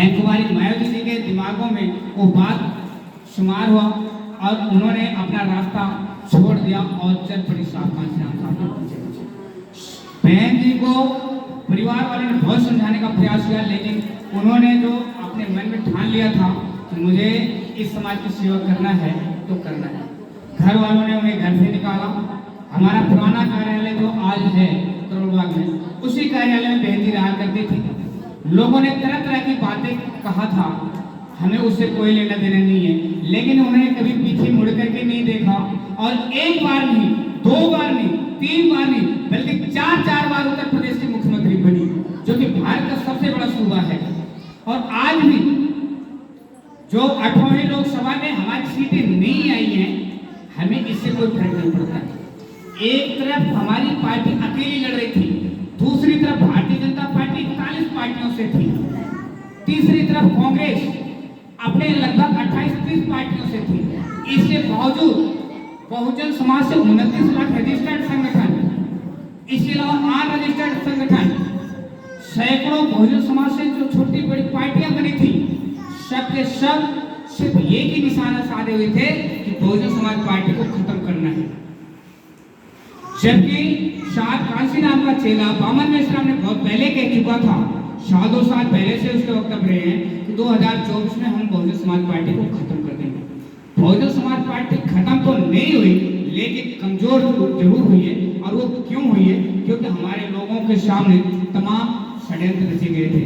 बहन कुमारी मायावती जी के दिमागों में वो बात शुमार हुआ और उन्होंने अपना रास्ता छोड़ दिया और चल पड़ी साहब कांशीराम साहब के पीछे। बहन जी को परिवार वालों ने बहुत समझाने का प्रयास किया, लेकिन उन्होंने जो अपने मन में ठान लिया था कि मुझे इस समाज की सेवा करना है तो करना है। घर वालों ने उन्हें घर से निकाला। हमारा पुराना कार्यालय जो आज है करोड़बाग में, उसी कार्यालय में बहन जी रहा करती थी। लोगों ने तरह तरह की बातें कहा था, हमें उससे कोई लेना देना नहीं है, लेकिन उन्होंने कभी पीछे मुड़ करके नहीं देखा और एक बार नहीं, दो बार नहीं, तीन बार नहीं, बल्कि चार बार उत्तर प्रदेश की मुख्यमंत्री बनी, जो कि भारत का सबसे बड़ा सूबा है। और आज भी जो 8वीं लोकसभा में हमारी सीटें नहीं आई हैं, हमें इससे कोई फर्क नहीं पड़ता। एक तरफ हमारी पार्टी अकेली लड़ रही थी, दूसरी तरफ भारतीय जनता पार्टी 41 पार्टियों से थी, तीसरी तरफ कांग्रेस अपने लगभग 28-30 पार्टियों से थी। इसके बावजूद बहुजन समाज से 29 लाख रजिस्टर्ड संगठन, इसके अलावा 8 रजिस्टर्ड संगठन, सैकड़ों बहुजन समाज से जो छोटी बड़ी पार्टियां बनी थी, सब के सब सिर्फ एक ही निशाना साधे हुए थे कि बहुजन समाज पार्टी को खत्म करना है। जबकि शायद कांशीराम का चेला बामन मिश्रा ने बहुत पहले कह चुका था, शायद 2 साल पहले से उसके वक्तव्य रहे हैं कि 2024 में हम बहुजन समाज पार्टी को खत्म कर देंगे। बहुजन समाज पार्टी खत्म तो नहीं हुई, लेकिन कमजोर जरूर हुई है। और वो क्यों हुई है? क्योंकि हमारे लोगों के सामने तमाम षड्यंत्र रचे गए थे।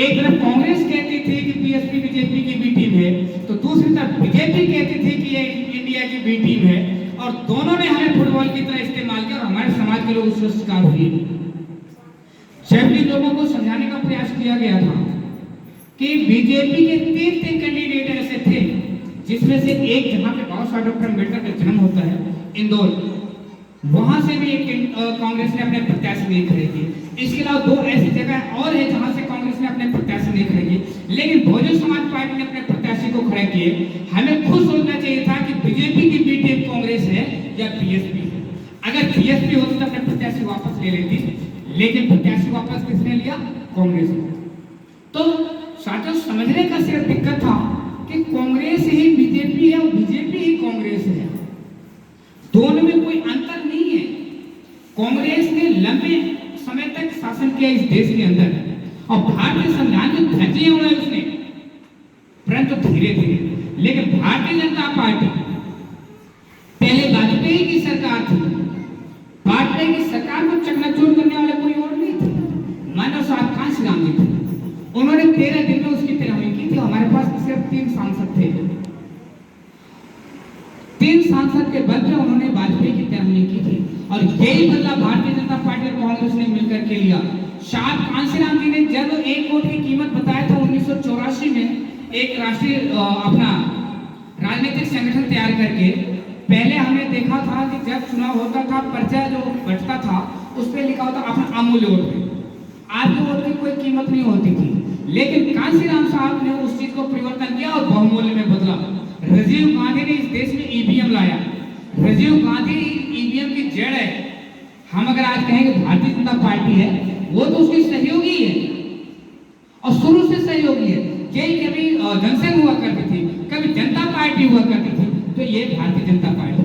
एक तरफ कांग्रेस कहती थी कि बीएसपी बीजेपी की बी टीम है, तो दूसरी तरफ बीजेपी कहती थी कि ये इंडिया की बी टीम है, और दोनों ने हमें फुटबॉल की तरह इस्तेमाल किया और हमारे समाज के लोग उसका शिकार हुए। जब भी लोगों को समझाने का प्रयास किया गया था कि बीजेपी के 3 कैंडिडेट ऐसे थे, जिसमें से एक जहां पे बाबा साहब डॉक्टर अम्बेडकर का जन्म होता है, इंदौर, वहां से भी एक कांग्रेस ने अपने प्रत्याशी नहीं खड़े किए। इसके अलावा 2 ऐसी जगह और है जहां से कांग्रेस ने अपने प्रत्याशी नहीं खड़े किए, लेकिन बहुजन समाज पार्टी ने अपने प्रत्याशी को खड़े किए। हमें खुद सोचना चाहिए था कि बीजेपी की बी टीम कांग्रेस है या बीएसपी है। अगर बीएसपी होती तो अपने प्रत्याशी वापस ले लेती, लेकिन प्रत्याशी वापस किसने लिया? कांग्रेस ने। तो साथियों, समझने का सिर्फ दिक्कत था कि कांग्रेस ही बीजेपी है और बीजेपी ही कांग्रेस है, दोनों में कोई अंतर नहीं है। कांग्रेस ने लंबे समय तक शासन किया इस देश के अंदर, और भारतीय संविधान की धज्जियां उड़ाई उसने, परंतु धीरे धीरे। लेकिन भारतीय जनता पार्टी पहले वाजपेयी की सरकार थी, वाजपेयी की सरकार को चकनाचूर करने वाले कोई और नहीं थे, मानव साहब कांशीराम जी थे। उन्होंने 13 दिन में उसकी पैरवी की थी। हमारे पास सिर्फ 3 सांसद थे, 3 सांसद के बल पे उन्होंने वाजपेयी की पैरवी की थी, और यही बदला भारतीय जनता पार्टी और कांग्रेस ने मिलकर के लिया। शायद कांशीराम जी ने जब 1 वोट की कीमत बताया था 1984 में, एक राष्ट्रीय अपना राजनीतिक संगठन तैयार करके, पहले हमने देखा था कि जब चुनाव होता था, पर्चा जो बचता था उस पर लिखा होता अपना अमूल्य वोट। आज वोट की कोई कीमत नहीं होती थी, लेकिन कांशीराम साहब ने उस चीज को परिवर्तन किया और बहुमूल्य में बदला। राजीव गांधी ने इस देश में ईवीएम लाया। राजीव गांधी ईवीएम की जड़ है। हम अगर आज कहें कि भारतीय जनता पार्टी है, वो तो उसकी सहयोगी है और शुरू से सहयोगी है। यही कभी जनसंघ हुआ करती थी, कभी जनता पार्टी हुआ करती थी, तो ये भारतीय जनता पार्टी।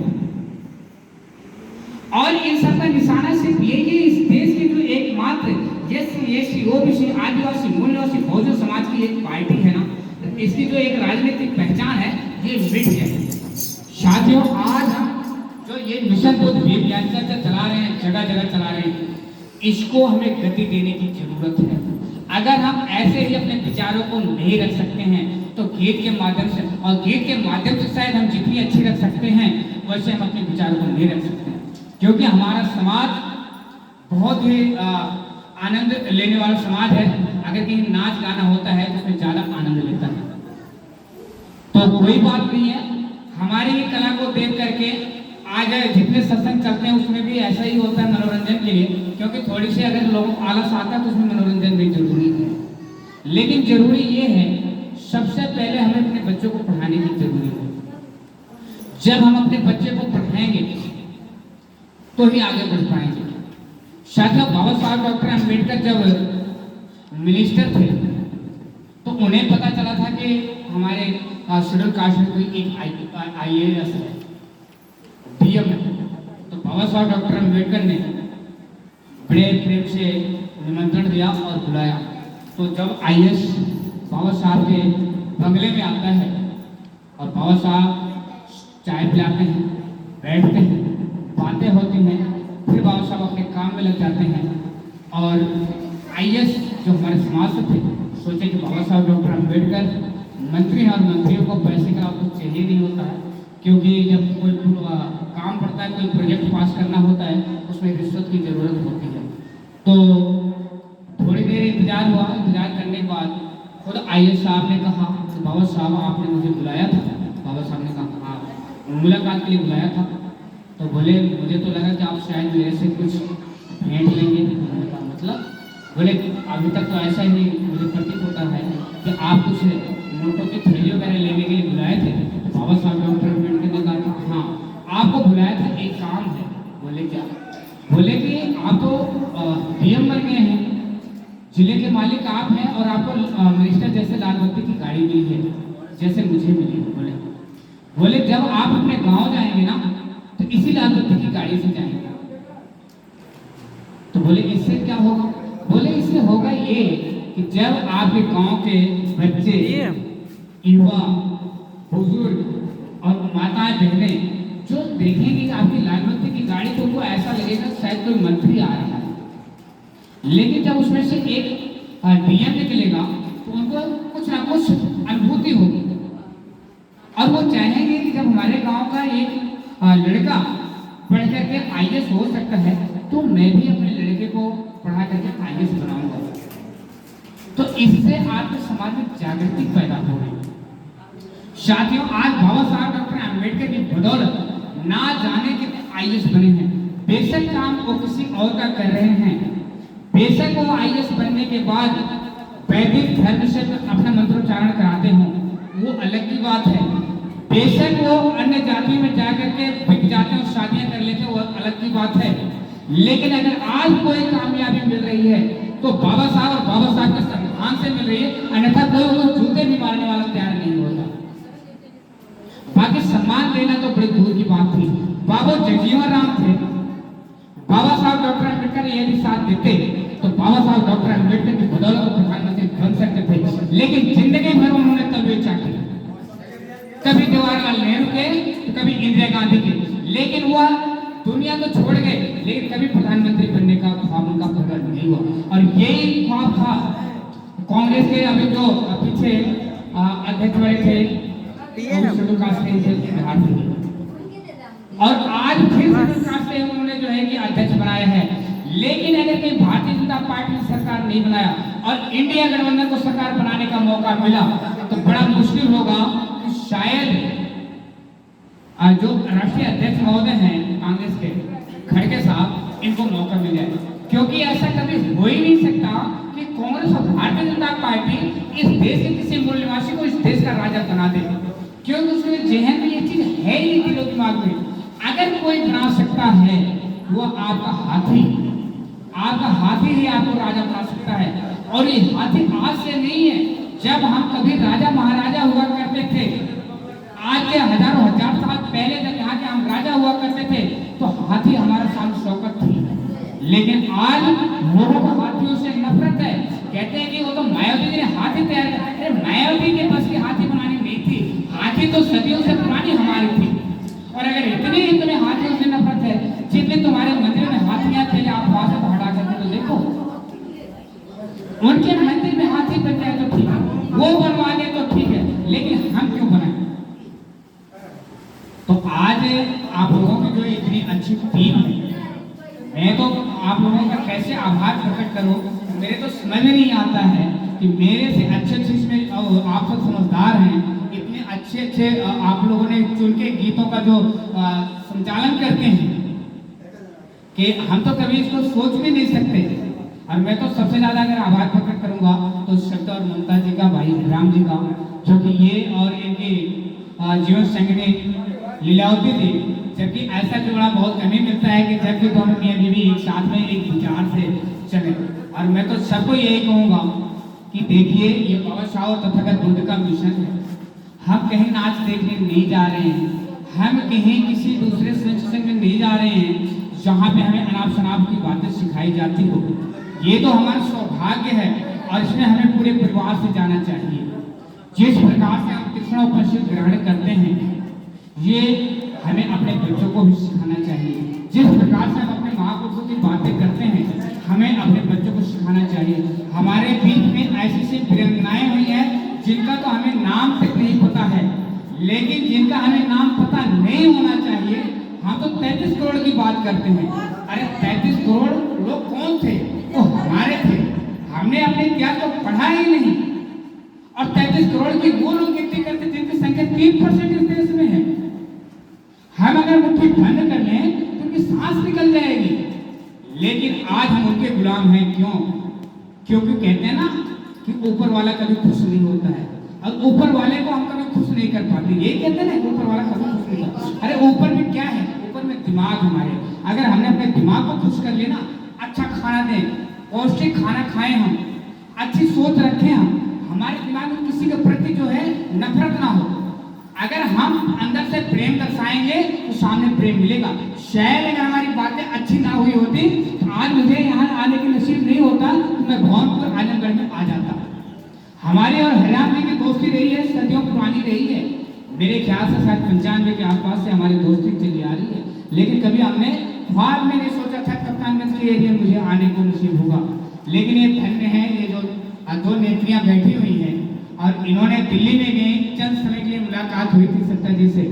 और इन सब का निशाना सिर्फ यही है, इस देश की जो एकमात्र एससी ओबीसी आदिवासी मूल निवासी बहुजन समाज की एक पार्टी है ना, इसकी जो एक राजनीतिक पहचान है, ये मिट गई। साथियों, आज हम जो ये मिशन बुद्ध अभियान चला रहे हैं, जगह जगह चला रहे हैं, इसको हमें गति देने की जरूरत है। अगर हम ऐसे ही अपने विचारों को नहीं रख सकते हैं, तो गीत के माध्यम से, और गीत के माध्यम से शायद हम जितनी अच्छी रख सकते हैं, वैसे हम अपने विचारों को नहीं रख सकते, क्योंकि हमारा समाज बहुत ही आनंद लेने वाला समाज है। अगर कहीं नाच गाना होता है तो उसमें ज्यादा आनंद लेता है। तो कोई बात नहीं है, हमारी ही कला को देख करके आज जितने सत्संग चलते हैं उसमें भी ऐसा ही होता है मनोरंजन के लिए, क्योंकि थोड़ी सी अगर लोगों को आलस आता है तो उसमें मनोरंजन भी जरूरी है। लेकिन जरूरी ये है, सबसे पहले हमें अपने बच्चों को पढ़ाने की जरूरी है। जब हम अपने बच्चे को पढ़ाएंगे तो ही आगे बढ़ पाएंगे। साथियों, बाबा साहब डॉक्टर अम्बेडकर जब मिनिस्टर थे, तो उन्हें पता चला था कि हमारे शेड्यूल कास्ट में कोई एक IAS है, DM है। तो बाबा साहब डॉक्टर अम्बेडकर ने बड़े प्रेम से निमंत्रण दिया और बुलाया। तो जब IAS बाबा साहब के बंगले में आता है और बाबा साहब चाय पिलाते हैं, बैठते हैं, बातें होती हैं, फिर बाबा साहब अपने काम में लग जाते हैं। और IAS जो हमारे समाज से थे सोचे कि बाबा साहब डॉक्टर अम्बेडकर मंत्री हैं और मंत्रियों को पैसे का कुछ चाहिए नहीं होता है, क्योंकि जब कोई काम पड़ता है, कोई प्रोजेक्ट पास करना होता है, उसमें रिश्वत की जरूरत होती है। तो थोड़ी देर इंतजार हुआ। इंतजार करने के बाद खुद IAS साहब ने कहा कि बाबा साहब आपने मुझे बुलाया था। बाबा साहब ने कहा हाँ, मुलाकात के लिए बुलाया था। तो बोले मुझे तो लगा कि आप शायद मेरे से कुछ भेंट लेंगे। मतलब बोले अभी तक तो ऐसा ही मुझे प्रतीत होता है कि आप कुछ नोटों की थैली वगैरह लेने के लिए बुलाए थे। बाबा साहब डॉक्टर अम्बेडकर ने कहा था हाँ आपको बुलाया था, एक काम है। बोले क्या? बोले कि आप तो DM बन गए हैं, जिले के मालिक आप हैं और आपको मिनिस्टर जैसे लाल बत्ती की गाड़ी मिली है जैसे मुझे मिली है। बोले जब आप अपने गांव जाएंगे ना तो इसी लाल बत्ती की गाड़ी से जाएंगे। तो बोले इससे क्या होगा? बोले इससे होगा ये कि जब आपके गांव के बच्चे, युवा, बुजुर्ग और माताएं बहनें जो देखेंगे कि आपकी लाल बत्ती की गाड़ी, तो उनको ऐसा लगेगा शायद कोई मंत्री आ रहा है। लेकिन जब उसमें से एक DM निकलेगा तो उनको कुछ ना कुछ अनुभूति होगी और वो चाहेंगे कि जब हमारे गांव का एक लड़का पढ़ करके IAS हो सकता है तो मैं भी अपने लड़के को पढ़ा करके IAS बनाऊंगा। तो इससे आपके समाज में जागृति पैदा हो रही है। साथियों, आज बाबा साहब डॉक्टर अम्बेडकर की बदौलत ना जाने के IAS बने हैं। बेशक काम वो किसी और का कर रहे हैं, बेशक वो IAS बनने के बाद वैदिक धर्म से अपना मंत्रोच्चारण कराते हों, वो अलग की बात है। बेशक वो अन्य जाति में जाकर के बिक जाते हैं और शादियां कर लेते हैं, वो अलग की बात है। लेकिन अगर आज कोई कामयाबी मिल रही है तो बाबा साहब और बाबा साहब के संविधान से मिल रही है, अन्यथा कोई उनको जूते भी मारने वाला तैयार नहीं होता। बाकी सम्मान देना तो बड़ी दूर की बात थी। बाबा जगजीवन राम थे, बाबा साहब डॉक्टर अम्बेडकर यदि साथ देते तो बाबा साहब डॉक्टर अम्बेडकर की बदौलत प्रधानमंत्री बन सकते थे। लेकिन जिंदगी भर उन्होंने तलवे चाटे, कभी जवाहरलाल नेहरू के तो कभी इंदिरा गांधी के, लेकिन वह दुनिया तो छोड़ गए लेकिन कभी प्रधानमंत्री बनने का ख्वाब उनका पूरा नहीं हुआ। और यही ख्वाब था कांग्रेस के अभी जो पीछे अध्यक्ष बने थे बिहार से, और आज फिर से उन्होंने जो है कि अध्यक्ष बनाया है। लेकिन अगर कहीं भारतीय जनता पार्टी ने सरकार नहीं बनाया और इंडिया गठबंधन को सरकार बनाने का मौका मिला तो बड़ा मुश्किल होगा कि शायद जो राष्ट्रीय अध्यक्ष महोदय हैं कांग्रेस के खड़गे साहब, इनको मौका मिल जाए। क्योंकि ऐसा कभी हो ही नहीं सकता कि कांग्रेस और भारतीय जनता पार्टी इस देश के किसी मूल निवासी को इस देश का राजा बना दे, क्योंकि उसके जहन में ये चीज है ही नहीं, दिलो दिमाग में। अगर कोई बना सकता है वो आपका हाथी ही आपको राजा बना सकता है। और ये हाथी आज से नहीं है, जब हम कभी राजा महाराजा हुआ करते थे, आज के हजारों हजार साल पहले जब यहाँ के हम राजा हुआ करते थे तो हाथी हमारे सामने शौकत थी। लेकिन आज लोगों को हाथियों से नफरत है। कहते हैं कि वो तो मायावती जी ने हाथी तैयार किया। अरे मायावती के पास की हाथी बनानी नहीं थी, हाथी तो सदियों से पुरानी हमारी थी। और अगर इतने हाथियों से नफरत है, जितने तुम्हारे मंदिर में हाथियां थे, आप वहां से हटा करके तो देखो, उनके मंदिर में हाथी बन जाए तो ठीक है, वो बनवा दे तो ठीक है, लेकिन हम क्यों बनाए? तो आज आप लोगों की जो इतनी अच्छी टीम है, मैं तो आप लोगों का कैसे आभार प्रकट करूं, मेरे तो समझ में नहीं आता है कि मेरे से अच्छे इसमें आप सब समझदार हैं, इतने अच्छे आप लोगों ने चुन के गीतों का जो संचालन करते हैं कि हम तो कभी इसको सोच भी नहीं सकते। और मैं तो सबसे ज्यादा अगर आभार प्रकट करूंगा तो शक्ति और ममता जी का, भाई राम जी का, जो कि ये और इनकी जीवन संगिनी लीलावती थी। जबकि ऐसा जोड़ा बहुत कम ही मिलता है कि जबकि दोनों मियां बीवी एक साथ में एक विचार से चले। और मैं तो सबको यही कहूँगा कि देखिए ये बाबा साहब तथागत बुद्ध का मिशन है। हम कहीं नाच देखने नहीं जा रहे हैं, हम कहीं किसी दूसरे संस्कृति में नहीं जा रहे हैं जहाँ पे हमें अनाप शनाप की बातें सिखाई जाती हो। ये तो हमारा सौभाग्य है और इसमें हमें पूरे परिवार से जाना चाहिए। जिस प्रकार से हम कृष्णोपनिषद ग्रहण करते हैं, ये हमें अपने बच्चों को भी सिखाना चाहिए। जिस प्रकार से हम अपने महापुरुषों की बातें करते हैं, हमें अपने बच्चों को सिखाना चाहिए। हमारे बीच में ऐसी सी वीरांगनाएं हुई हैं जिनका तो हमें नाम तक नहीं पता है, लेकिन जिनका हमें नाम पता नहीं होना चाहिए। हम तो 33 करोड़ की बात करते हैं। अरे 33 करोड़ लोग कौन थे? वो हमारे थे। हमने अपने इतिहास को पढ़ा ही नहीं। और 33 करोड़ की वो लोग गिनती करते जिनकी संख्या 3% इस देश में है। हम अगर मुट्ठी बंद कर लें तो उनकी सांस निकल जाएगी। लेकिन आज हम उनके गुलाम हैं। क्यों? क्योंकि कहते हैं ना कि ऊपर वाला कभी खुश नहीं होता है, और ऊपर वाले को हम कभी खुश नहीं कर पाते। ये कहते हैं ना ऊपर वाला कभी खुश नहीं करता। अरे ऊपर में क्या है? ऊपर में दिमाग हमारे। अगर हमने अपने दिमाग को खुश कर लिया ना, अच्छा खाना दें, पौष्टिक खाना खाएं, हम अच्छी सोच रखें, हम हमारे दिमाग में किसी के प्रति जो है नफरत ना हो। अगर हम अंदर से प्रेम दर्शाएंगे तो सामने प्रेम मिलेगा। शायद अगर हमारी बातें अच्छी ना हुई होती तो आज मुझे यहाँ आने की नसीब नहीं होता, तो मैं भौनपुर आजमगढ़ में आ जाता। हमारी और हरियाणा जी की दोस्ती रही है, सदियों पुरानी रही है। मेरे ख्याल से शायद 95 के आसपास से हमारी दोस्ती चली आ रही है। लेकिन कभी हमने ख्वाब में नहीं सोचा था कप्तानगंज के एरिया में मुझे आने को नसीब होगा। लेकिन ये धन्य है, ये जो दो नेत्रियां बैठी हुई हैं और इन्होंने दिल्ली में गई, चंद समय के लिए मुलाकात हुई थी सत्ता जी से।